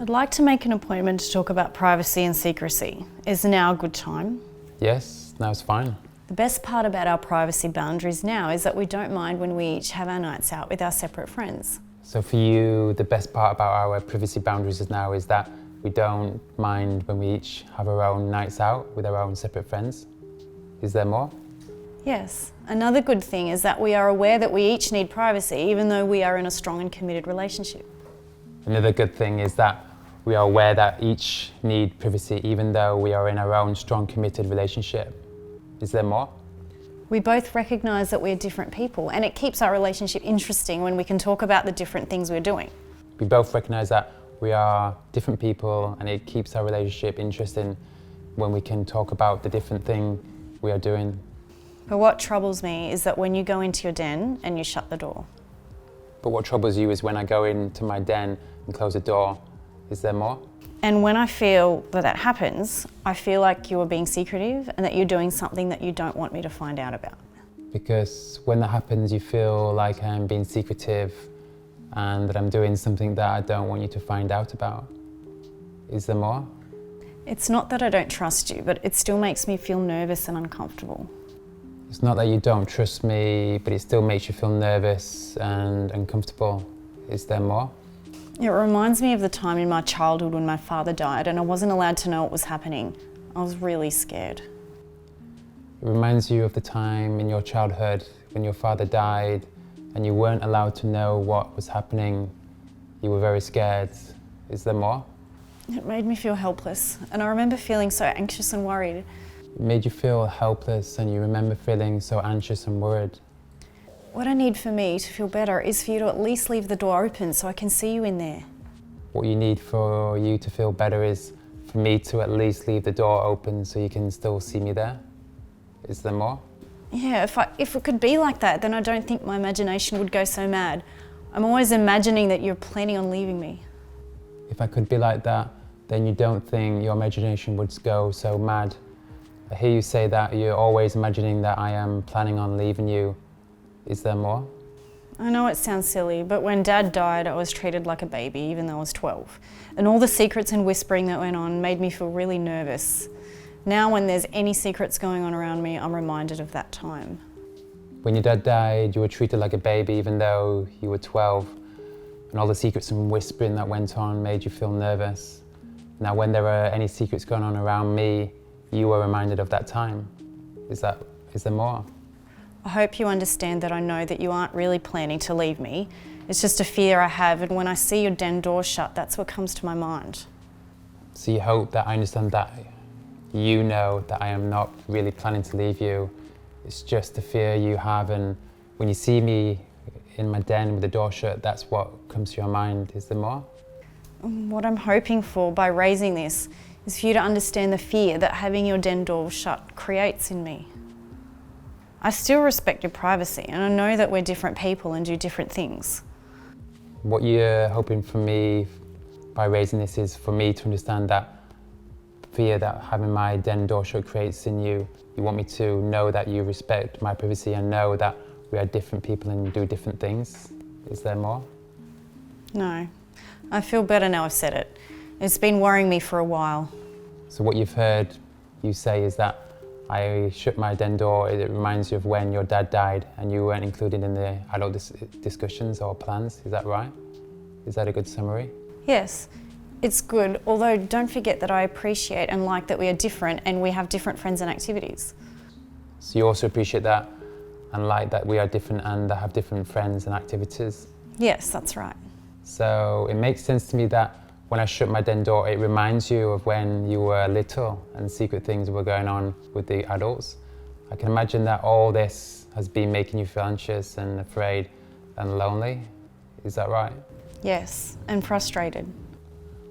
I'd like to make an appointment to talk about privacy and secrecy. Is now a good time? Yes, now's fine. The best part about our privacy boundaries now is that we don't mind when we each have our nights out with our separate friends. So for you, the best part about our privacy boundaries now is that we don't mind when we each have our own nights out with our own separate friends. Is there more? Yes. Another good thing is that we are aware that we each need privacy even though we are in a strong and committed relationship. Another good thing is that we are aware that each need privacy even though we are in our own strong committed relationship. Is there more? We both recognise that we're different people, and it keeps our relationship interesting when we can talk about the different things we're doing. We both recognise that we are different people, and it keeps our relationship interesting when we can talk about the different thing we are doing. But what troubles me is that when you go into your den and you shut the door. But what troubles you is when I go into my den and close the door. Is there more? And when I feel that happens, I feel like you are being secretive and that you're doing something that you don't want me to find out about. Because when that happens, you feel like I'm being secretive and that I'm doing something that I don't want you to find out about. Is there more? It's not that I don't trust you, but it still makes me feel nervous and uncomfortable. It's not that you don't trust me, but it still makes you feel nervous and uncomfortable. Is there more? It reminds me of the time in my childhood when my father died and I wasn't allowed to know what was happening. I was really scared. It reminds you of the time in your childhood when your father died and you weren't allowed to know what was happening. You were very scared. Is there more? It made me feel helpless, and I remember feeling so anxious and worried. It made you feel helpless and you remember feeling so anxious and worried. What I need for me to feel better is for you to at least leave the door open so I can see you in there. What you need for you to feel better is for me to at least leave the door open so you can still see me there. Is there more? Yeah, if it could be like that, then I don't think my imagination would go so mad. I'm always imagining that you're planning on leaving me. If I could be like that, then you don't think your imagination would go so mad. I hear you say that you're always imagining that I am planning on leaving you. Is there more? I know it sounds silly, but when Dad died, I was treated like a baby, even though I was 12. And all the secrets and whispering that went on made me feel really nervous. Now when there's any secrets going on around me, I'm reminded of that time. When your dad died, you were treated like a baby, even though you were 12. And all the secrets and whispering that went on made you feel nervous. Now when there are any secrets going on around me, you were reminded of that time. Is there more? I hope you understand that I know that you aren't really planning to leave me. It's just a fear I have, and when I see your den door shut, that's what comes to my mind. So you hope that I understand that you know that I am not really planning to leave you. It's just the fear you have, and when you see me in my den with the door shut, that's what comes to your mind. Is there more? What I'm hoping for by raising this is for you to understand the fear that having your den door shut creates in me. I still respect your privacy, and I know that we're different people and do different things. What you're hoping for me by raising this is for me to understand that fear that having my den door shut creates in you. You want me to know that you respect my privacy and know that we are different people and do different things. Is there more? No. I feel better now I've said it. It's been worrying me for a while. So what you've heard you say is that I shut my den door, it reminds you of when your dad died and you weren't included in the adult discussions or plans, is that right? Is that a good summary? Yes, it's good, although don't forget that I appreciate and like that we are different and we have different friends and activities. So you also appreciate that and like that we are different and have different friends and activities? Yes, that's right. So it makes sense to me that when I shut my den door, it reminds you of when you were little and secret things were going on with the adults. I can imagine that all this has been making you feel anxious and afraid and lonely. Is that right? Yes, and frustrated.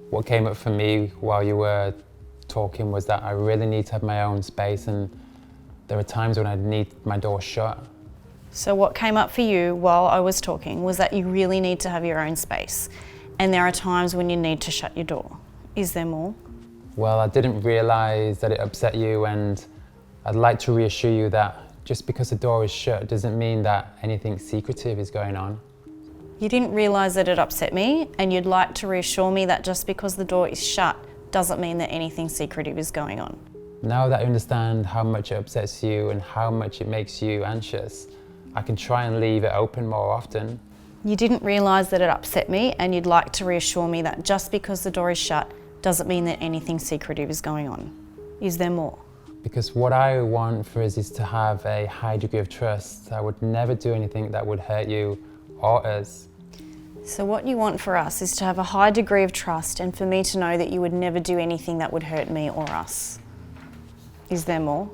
What came up for me while you were talking was that I really need to have my own space, and there are times when I need my door shut. So what came up for you while I was talking was that you really need to have your own space. And there are times when you need to shut your door. Is there more? Well, I didn't realise that it upset you, and I'd like to reassure you that just because the door is shut doesn't mean that anything secretive is going on. You didn't realise that it upset me, and you'd like to reassure me that just because the door is shut doesn't mean that anything secretive is going on. Now that I understand how much it upsets you and how much it makes you anxious, I can try and leave it open more often. You didn't realise that it upset me, and you'd like to reassure me that just because the door is shut doesn't mean that anything secretive is going on. Is there more? Because what I want for us is to have a high degree of trust. I would never do anything that would hurt you or us. So what you want for us is to have a high degree of trust and for me to know that you would never do anything that would hurt me or us. Is there more?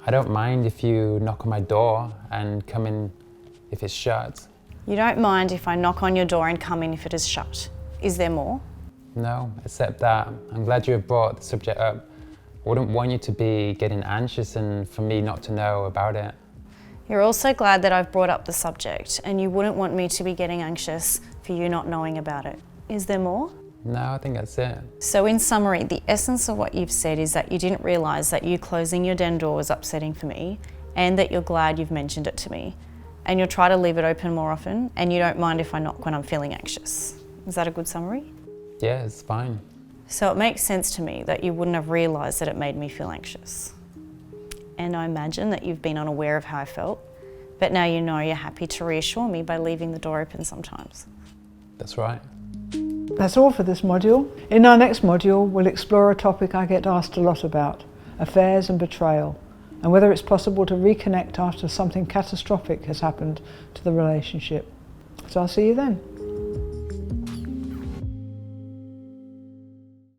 I don't mind if you knock on my door and come in if it's shut. You don't mind if I knock on your door and come in if it is shut. Is there more? No, except that I'm glad you have brought the subject up. I wouldn't want you to be getting anxious and for me not to know about it. You're also glad that I've brought up the subject, and you wouldn't want me to be getting anxious for you not knowing about it. Is there more? No, I think that's it. So in summary, the essence of what you've said is that you didn't realise that you closing your den door was upsetting for me, and that you're glad you've mentioned it to me. And you'll try to leave it open more often, and you don't mind if I knock when I'm feeling anxious. Is that a good summary? Yeah, it's fine. So it makes sense to me that you wouldn't have realised that it made me feel anxious. And I imagine that you've been unaware of how I felt, but now you know you're happy to reassure me by leaving the door open sometimes. That's right. That's all for this module. In our next module, we'll explore a topic I get asked a lot about, affairs and betrayal, and whether it's possible to reconnect after something catastrophic has happened to the relationship. So I'll see you then.